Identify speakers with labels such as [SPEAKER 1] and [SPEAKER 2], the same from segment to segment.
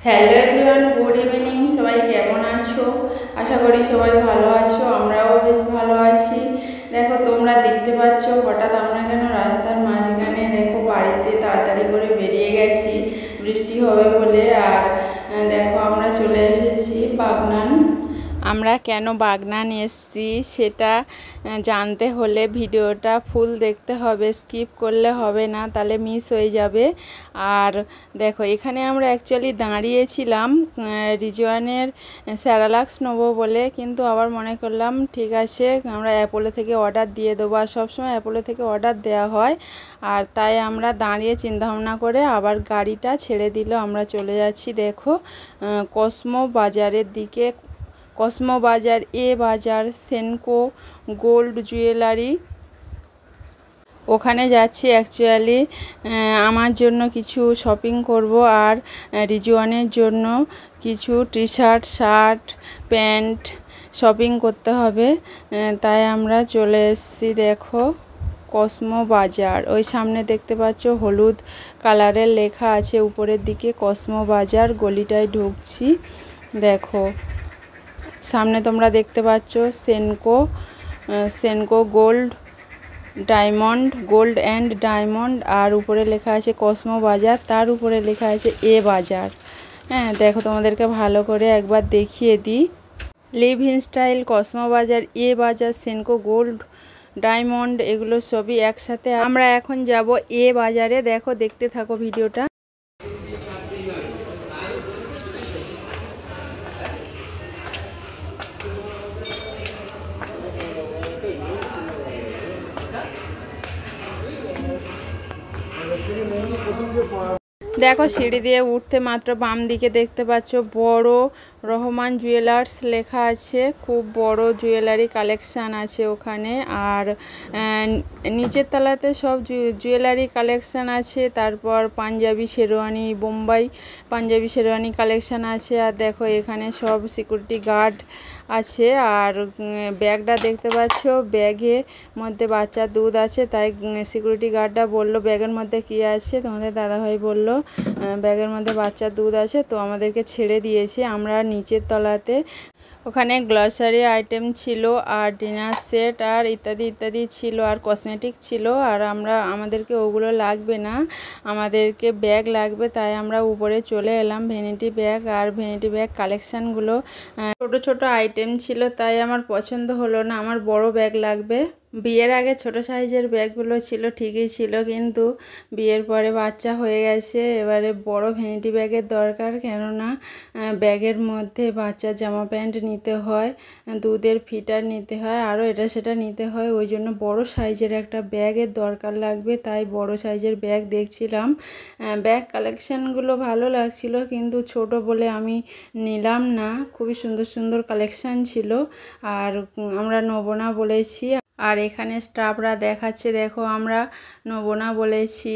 [SPEAKER 1] Hello everyone, good evening. সবাই কেমন আছো? আশা করি সবাই ভালো আছো, আমরাও বেশ ভালো আছি। দেখো, তোমরা দেখতে পাচ্ছ হঠাৎ আমরা কেন রাস্তার মাঝখানে দেখো বাড়িতে তাড়াতাড়ি করে বেরিয়ে গেছি বৃষ্টি হবে বলে। আর দেখো আমরা চলে এসেছি বাগনান। আমরা কেন বাগনান এসেছি সেটা জানতে হলে ভিডিওটা ফুল দেখতে হবে, স্কিপ করলে হবে না, তাহলে মিস হয়ে যাবে। আর দেখো, এখানে আমরা অ্যাকচুয়ালি দাঁড়িয়েছিলাম রিজওয়ানের স্যারালাক্স নেবো বলে, কিন্তু আবার মনে করলাম ঠিক আছে আমরা অ্যাপোলো থেকে অর্ডার দিয়ে দেবো, আর সবসময় অ্যাপোলো থেকে অর্ডার দেওয়া হয়। আর তাই আমরা দাঁড়িয়ে চিন্তাভাবনা করে আবার গাড়িটা ছেড়ে দিল, আমরা চলে যাচ্ছি দেখো কসমো বাজারের দিকে। কসমো বাজার, এ বাজার, সেনকো গোল্ড জুয়েলারি, ওখানে যাচ্ছি অ্যাকচুয়ালি আমার জন্য কিছু শপিং করব আর রিজওয়ানের জন্য কিছু T shirt, shirt, pant shopping করতে হবে। তাই আমরা চলে এসেছি দেখো কসমো বাজার। ওই সামনে দেখতে পাচ্ছ হলুদ কালারের লেখা আছে উপরের দিকে কসমো বাজার। গলিটায় ঢুকছি দেখো, সামনে তোমরা দেখতে পাচ্ছ Senco gold diamond, gold and diamond, আর উপরে লেখা আছে কসমো বাজার, তার উপরে লেখা আছে এ বাজার। হ্যাঁ দেখো, তোমাদেরকে ভালো করে একবার দেখিয়ে দিই। লিভ ইন স্টাইল, কসমো বাজার, এ বাজার, সেনকো গোল্ড ডায়মন্ড, এগুলো সবই একসাথে। আমরা এখন যাব এ বাজারে, দেখো দেখতে থাকো ভিডিওটা। দেখো, সিঁড়ি দিয়ে উঠতে মাত্র বাম দিকে দেখতে পাচ্ছ বড় রহমান জুয়েলার্স লেখা আছে। খুব বড় জুয়েলারি কালেকশান আছে ওখানে। আর নিচের তলাতে সব জুয়েলারি কালেকশান আছে। তারপর পাঞ্জাবি শেরওয়ানি, বোম্বাই পাঞ্জাবি শেরওয়ানি কালেকশান আছে। আর দেখো এখানে সব সিকিউরিটি গার্ড আছে। আর ব্যাগটা দেখতে পাচ্ছ, ব্যাগের মধ্যে বাচ্চার দুধ আছে, তাই সিকিউরিটি গার্ডটা বলল ব্যাগের মধ্যে কী আছে। তোমাদের দাদাভাই বলল ব্যাগের মধ্যে বাচ্চার দুধ আছে, তো আমাদেরকে ছেড়ে দিয়েছে। আমরা নিচের তলাতে, ওখানে গ্লসারি আইটেম ছিল আর ডিনার সেট আর ইত্যাদি ইত্যাদি ছিল, আর কসমেটিক ছিল। আর আমাদেরকে ওগুলো লাগবে না, আমাদেরকে ব্যাগ লাগবে, তাই আমরা উপরে চলে এলাম। ভ্যানিটি ব্যাগ আর ভ্যানিটি ব্যাগ কালেকশানগুলো ছোট ছোট আইটেম ছিল, তাই আমার পছন্দ হলো না, আমার বড় ব্যাগ লাগবে। বিয়ের আগে ছোট সাইজের ব্যাগগুলো ছিল, ঠিকই ছিল, কিন্তু বিয়ের পরে বাচ্চা হয়ে গেছে, এবারে বড় ভ্যানিটি ব্যাগের দরকার। কেননা ব্যাগের মধ্যে বাচ্চার জামা প্যান্ট নিতে হয়, দুধের ফিটার নিতে হয়, আরও এটা সেটা নিতে হয়, ওই জন্য বড় সাইজের একটা ব্যাগের দরকার লাগবে। তাই বড় সাইজের ব্যাগ দেখছিলাম। ব্যাগ কালেকশানগুলো ভালো লাগছিল, কিন্তু ছোট বলে আমি নিলাম না। খুবই সুন্দর সুন্দর কালেকশান ছিল, আর আমরা নেবো না বলেছি। আর এখানে স্টাফরা দেখাচ্ছে, দেখো আমরা নেবো না বলেছি,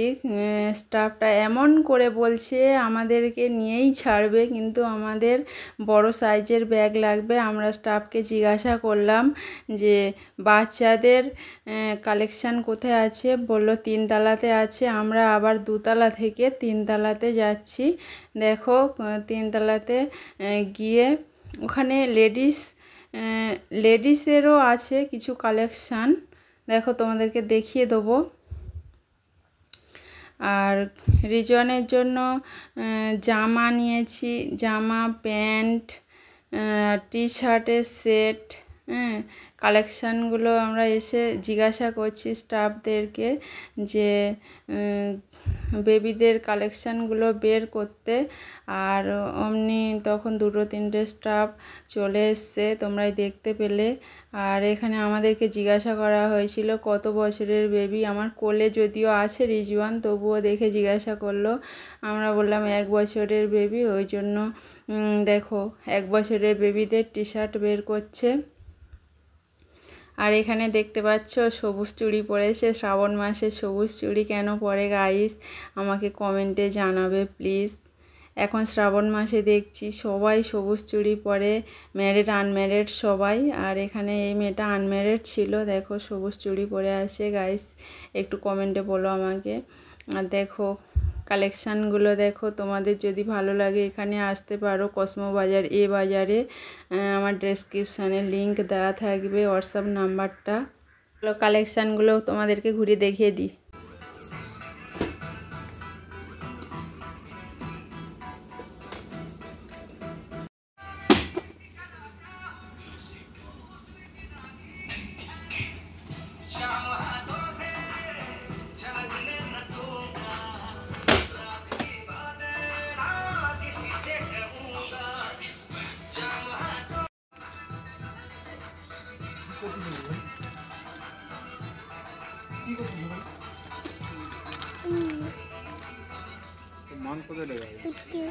[SPEAKER 1] স্টাফটা এমন করে বলছে আমাদেরকে নিয়েই ছাড়বে, কিন্তু আমাদের বড় সাইজের ব্যাগ লাগবে। আমরা স্টাফকে জিজ্ঞাসা করলাম যে বাচ্চাদের কালেকশান কোথায় আছে, বলল 3 তলাতে আছে। আমরা আবার 2 তলা থেকে 3 তলাতে যাচ্ছি। দেখো 3 তলাতে গিয়ে ওখানে লেডিসেরও আছে কিছু কালেকশান, দেখো তোমাদেরকে দেখিয়ে দেবো। আর রিজওয়ানের জন্য জামা নিয়েছি, জামা, প্যান্ট, টি শার্টের সেট। কালেকশানগুলো আমরা এসে জিজ্ঞাসা করছি স্টাফদেরকে যে বেবিদের কালেকশানগুলো বের করতে। আর অমনি তখন 2-3টে স্টাফ চলে এসছে, তোমরাই দেখতে পেলে। আর এখানে আমাদেরকে জিজ্ঞাসা করা হয়েছিল কত বছরের বেবি। আমার কোলে যদিও আছে রিজওয়ান, তবুও দেখে জিজ্ঞাসা করলো। আমরা বললাম 1 বছরের বেবি, ওই জন্য দেখো 1 বছরের বেবিদের টি শার্ট বের করছে। আর এখানে দেখতে পাচ্ছ সবুজ চুড়ি পরেছে। শ্রাবণ মাসে সবুজ চুড়ি কেন পরে গাইস, আমাকে কমেন্টে জানাবে প্লিজ। এখন শ্রাবণ মাসে দেখছি সবাই সবুজ চুড়ি পরে, ম্যারিড আনম্যারিড সবাই। আর এখানে এই মেয়েটা আনম্যারিড ছিল, দেখো সবুজ চুড়ি পরে আছে গাইস, একটু কমেন্টে বলো আমাকে। আর দেখো কালেকশানগুলো দেখো। তোমাদের যদি ভালো লাগে এখানে আসতে পারো, কসমো বাজার এ বাজারে। আমার ডেসক্রিপশানে লিংক দেওয়া থাকবে, হোয়াটসঅ্যাপ নাম্বারটা। কালেকশানগুলো তোমাদেরকে ঘুরে দেখিয়ে দিই।
[SPEAKER 2] মান কোথায় লেগে গেছে?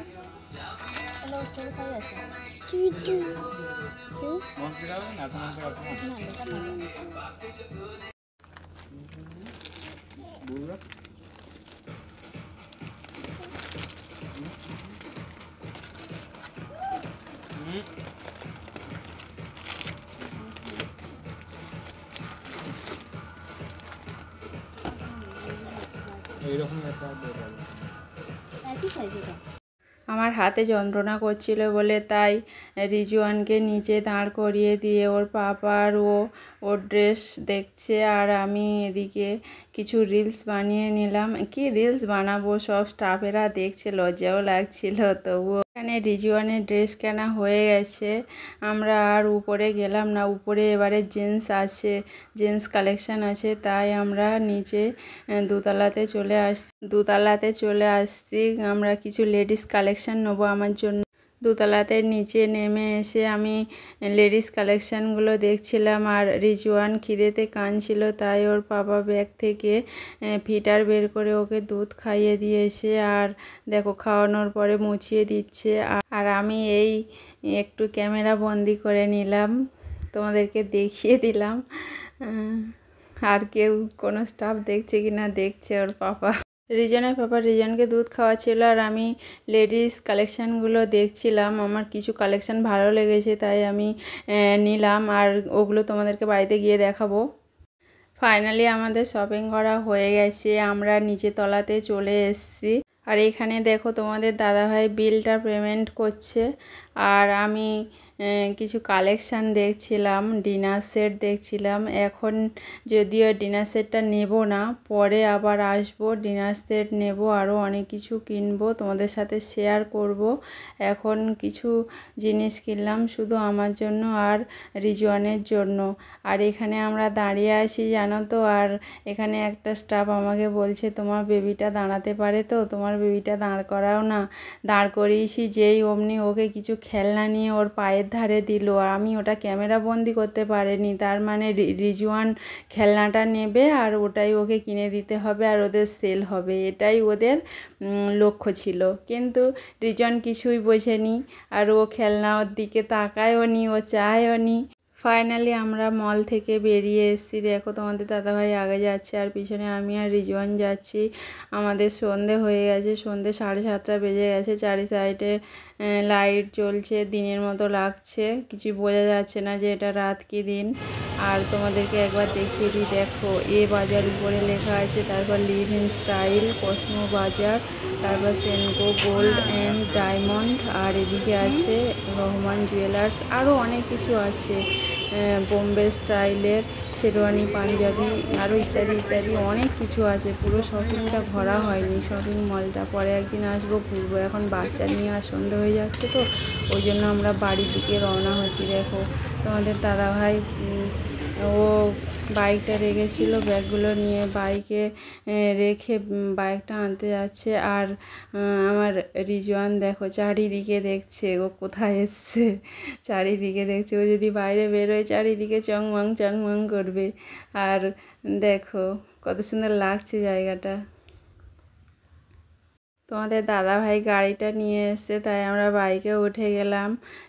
[SPEAKER 2] এইরকম একটা
[SPEAKER 1] আমার হাতে যন্ত্রণা করছিল বলে তাই রিজওয়ানকে নিচে দাঁড় করিয়ে দিয়ে ওর পাপার ওর ড্রেস দেখছে, আর আমি এদিকে কিছু রিলস বানিয়ে নিলাম। কি রিলস বানাবো, সব স্টাফেরা দেখছে, লজ্জাও লাগছিল। তবুও এখানে রিজওয়ানের ড্রেস কেনা হয়ে গেছে, আমরা আর উপরে গেলাম না। উপরে এবারে জেন্টস আছে, জেন্টস কালেকশান আছে, তাই আমরা নিচে দোতলাতে চলে আসছি। আমরা কিছু লেডিস কালেকশান নেবো আমার জন্য। দোতলাতে নিচে নেমে এসে আমি লেডিস কালেকশানগুলো দেখছিলাম, আর রিজওয়ান খিদেতে কাঁদছিল, তাই ওর পাপা ব্যাগ থেকে ফিটার বের করে ওকে দুধ খাইয়ে দিয়েছে। আর দেখো খাওয়ানোর পরে মুছিয়ে দিচ্ছে, আর আমি এই একটু ক্যামেরা বন্দি করে নিলাম, তোমাদেরকে দেখিয়ে দিলাম। আর কেউ কোনো স্টাফ দেখছে কি না দেখছে ওর পাপা। রিজনের পাপা রিজনকে দুধ খাওয়াচ্ছিল, আর আমি লেডিস কালেকশানগুলো দেখছিলাম। আমার কিছু কালেকশান ভালো লেগেছে তাই আমি নিলাম, আর ওগুলো তোমাদেরকে বাড়িতে গিয়ে দেখাবো। ফাইনালি আমাদের শপিং করা হয়ে গেছে, আমরা নিচে তলাতে চলে এসেছি। আর এখানে দেখো তোমাদের দাদাভাই বিলটা পেমেন্ট করছে, আর আমি কিছু কালেকশান দেখছিলাম, ডিনার সেট দেখছিলাম। এখন যদিও ডিনার সেটটা নেব না, পরে আবার আসবো, ডিনার সেট নেব, আরও অনেক কিছু কিনবো, তোমাদের সাথে শেয়ার করব। এখন কিছু জিনিস কিনলাম শুধু আমার জন্য আর রিজওয়ানের জন্য। আর এখানে আমরা দাঁড়িয়ে আছি জানো তো, আর এখানে একটা স্টাফ আমাকে বলছে তোমার বেবিটা দাঁড়াতে পারে তো, তোমার বেবিটা দাঁড় করাও না। দাঁড় করিয়েছি, যেই অমনি ওকে কিছু খেলনা নিয়ে ওর পায়ের ধারে দিল, আর আমি ওটা ক্যামেরা বন্দি করতে পারিনি। তার মানে রিজওয়ান খেলনাটা নেবে আর ওটাই ওকে কিনে দিতে হবে, আর ওদের সেল হবে, এটাই ওদের লক্ষ্য ছিল। কিন্তু রিজওয়ান কিছুই বোঝেনি, আর ও খেলনা ওর দিকে তাকায়ও নি, ও চায়ও নি। ফাইনালি আমরা মল থেকে বেরিয়ে এসেছি। দেখো তোমাদের দাদাভাই আগে যাচ্ছে, আর পিছনে আমি আর রিজওয়ান যাচ্ছি। আমাদের সন্ধে হয়ে গেছে, সন্ধে 7:30 বেজে গেছে। চারি সাইডে লাইট জ্বলছে, দিনের মতো লাগছে, কিছু বোঝা যাচ্ছে না যে এটা রাত কি দিন। আর তোমাদেরকে একবার দেখিয়ে দিই, দেখো এ বাজার উপরে লেখা আছে, তারপর লিভ ইন স্টাইল, কসমো বাজার, তারপর সেনকো গোল্ড অ্যান্ড ডায়মন্ড, আর এদিকে আছে রহমান জুয়েলার্স, আরও অনেক কিছু আছে, বোম্বে স্টাইলের শেরওয়ানি, পাঞ্জাবি, আরও ইত্যাদি ইত্যাদি অনেক কিছু আছে। পুরো শপিংটা ঘোরা হয়নি, শপিং মলটা, পরে একদিন আসবো, ঘুরবো। এখন বাচ্চা নিয়ে আর সন্ধে হয়ে যাচ্ছে তো, ওই জন্য আমরা বাড়ির দিকে রওনা হচ্ছি। দেখো তোমাদের দাদাভাই ও বাইকটা রেখেছিল, ব্যাগগুলো নিয়ে বাইকে রেখে বাইকটা আনতে যাচ্ছে। আর আমার রিজওয়ান দেখো চারিদিকে দেখছে, ও কোথায় এসছে, চারিদিকে দেখছে। ও যদি বাইরে বেরোয় চারিদিকে চংমং করবে। আর দেখো কত সুন্দর লাগছে জায়গাটা। তোমাদের দাদাভাই গাড়িটা নিয়ে এসছে, তাই আমরা বাইকে উঠে গেলাম,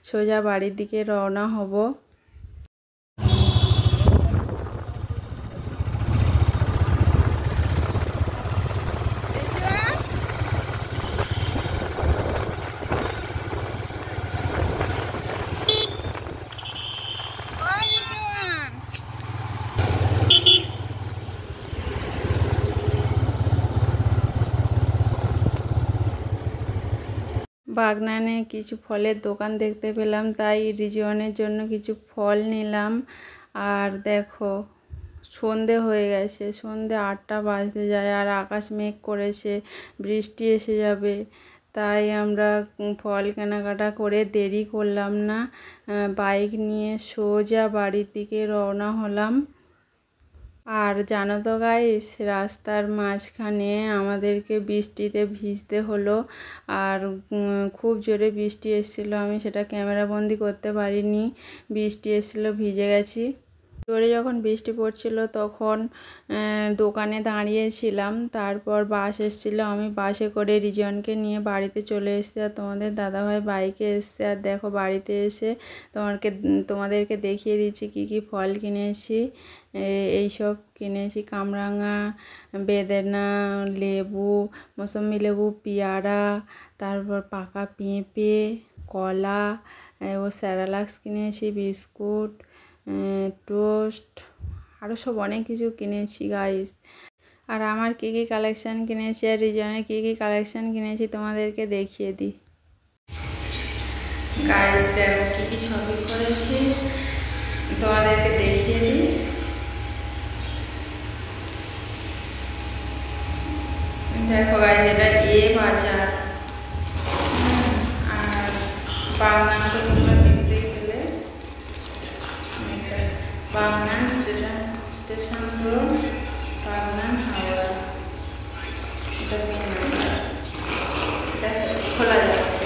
[SPEAKER 1] সোজা বাড়ির দিকে রওনা হব। বাগনানে কিছু ফলের দোকান দেখতে পেলাম, তাই রিজওয়ানের জন্য কিছু ফল নিলাম। আর দেখো সন্ধে হয়ে গেছে, সন্ধে 8টা বাজতে যায় আর আকাশ মেঘ করেছে, বৃষ্টি এসে যাবে। তাই আমরা ফল কেনাকাটা করে দেরি করলাম না, বাইক নিয়ে সোজা বাড়ির দিকে রওনা হলাম। আর জানো তো গাইস, রাস্তার মাঝখানে আমাদেরকে বৃষ্টিতে ভিজতে হলো। আর খুব জোরে বৃষ্টি এসেছিলো, আমি সেটা ক্যামেরাবন্দি করতে পারিনি। বৃষ্টি এসেছিলো, ভিজে গেছি। জোরে যখন বৃষ্টি পড়ছিল তখন দোকানে দাঁড়িয়েছিলাম। তারপর বাস এসেছিলো, আমি বাসে করে রিজওয়ানকে নিয়ে বাড়িতে চলে এসেছি। আর তোমাদের দাদাভাই বাইকে এসছে। আর দেখো বাড়িতে এসে তোমাদেরকে দেখিয়ে দিচ্ছি কি কি ফল কিনেছি। এইসব কিনেছি: কামরাঙা, বেদেনা, লেবু, মৌসুমি লেবু, পেয়ারা, তারপর পাকা পেঁপে, কলা, ও স্যারালাক্স কিনেছি, বিস্কুট, টোস্ট, আরও সব অনেক কিছু কিনেছি গাইস। আর আমার কী কী কালেকশান কিনেছি আর রিজওয়ানের কী কী কালেকশান কিনেছি তোমাদেরকে দেখিয়ে দিই। গাইস দেখো কী কী শপিং করেছি, তোমাদেরকে দেখিয়ে দিই। দেখো গাইস, এটা বাজার। আর বাগনান তো তোমরা দেখতেই পেলে, বাগনান স্টেশন রোড, বাগনান হাওড়া। এটা মেন নাম্বার, এটা খোলা যাবে।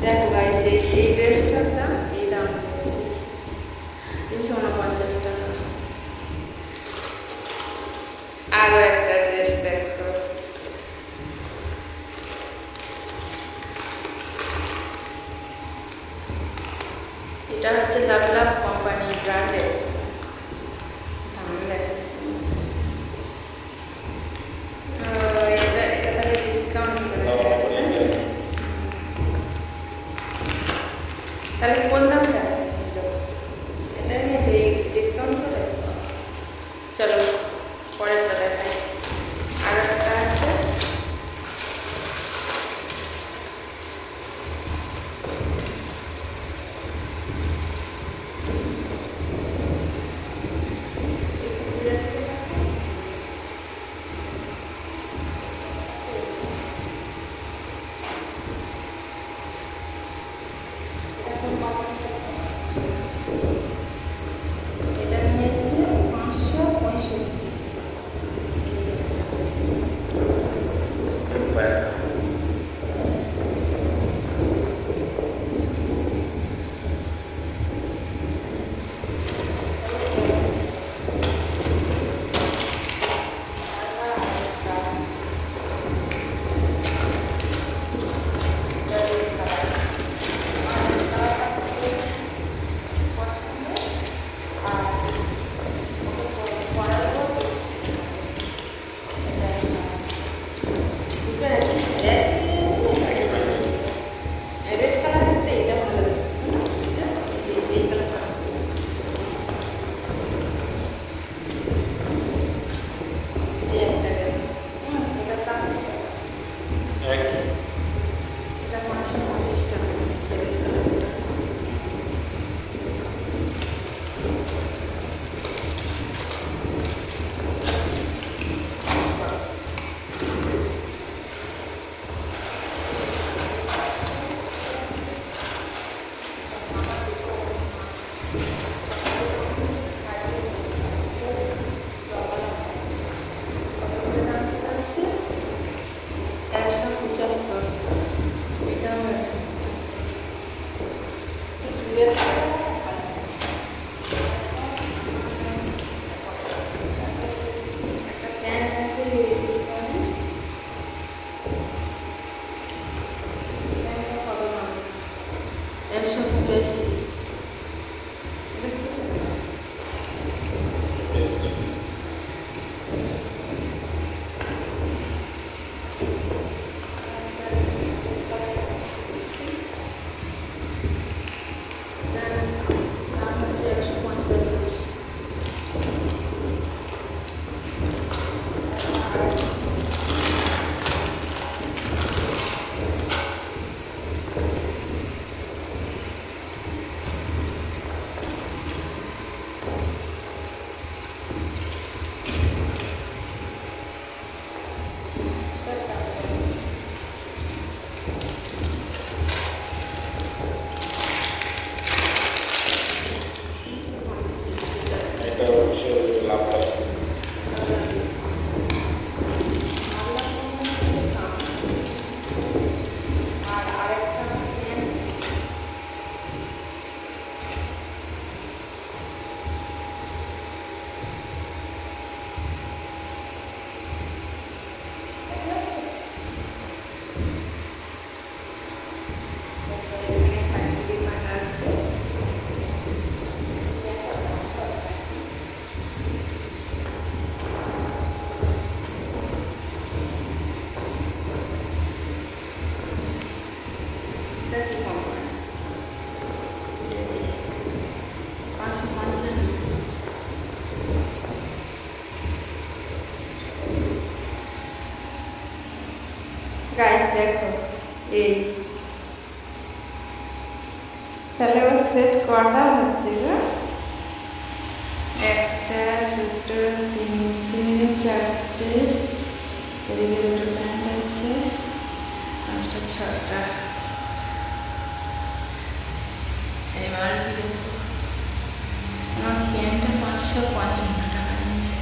[SPEAKER 1] দেখো গাইস, এই ড্রেসটার দাম, এই দাম নিয়েছি 349 টাকা। আরও একটা ড্রেস দেখো, এটা হচ্ছে লাভ লাভ কোম্পানি ব্র্যান্ডের। দাম দেখো, এটা তাহলে ডিসকাউন্ট করে দেয়। তাহলে কোন দামটা এটা নিয়েছে ডিসকাউন্ট করে? চলো পরেরটা দেখাই। আর একটা আছে, এটা নিয়েছে 565। দেখো এই তাহলে ও সেট কটা হচ্ছে গো? একটা দুটো তিনটে চারটে, এদিকে দুটো প্যান্ট আছে, পাঁচটা ছটা। এবার আমার প্যান্টটা 555 টাকা নিয়েছে,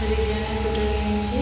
[SPEAKER 1] রিজনে দুটো কিনছি,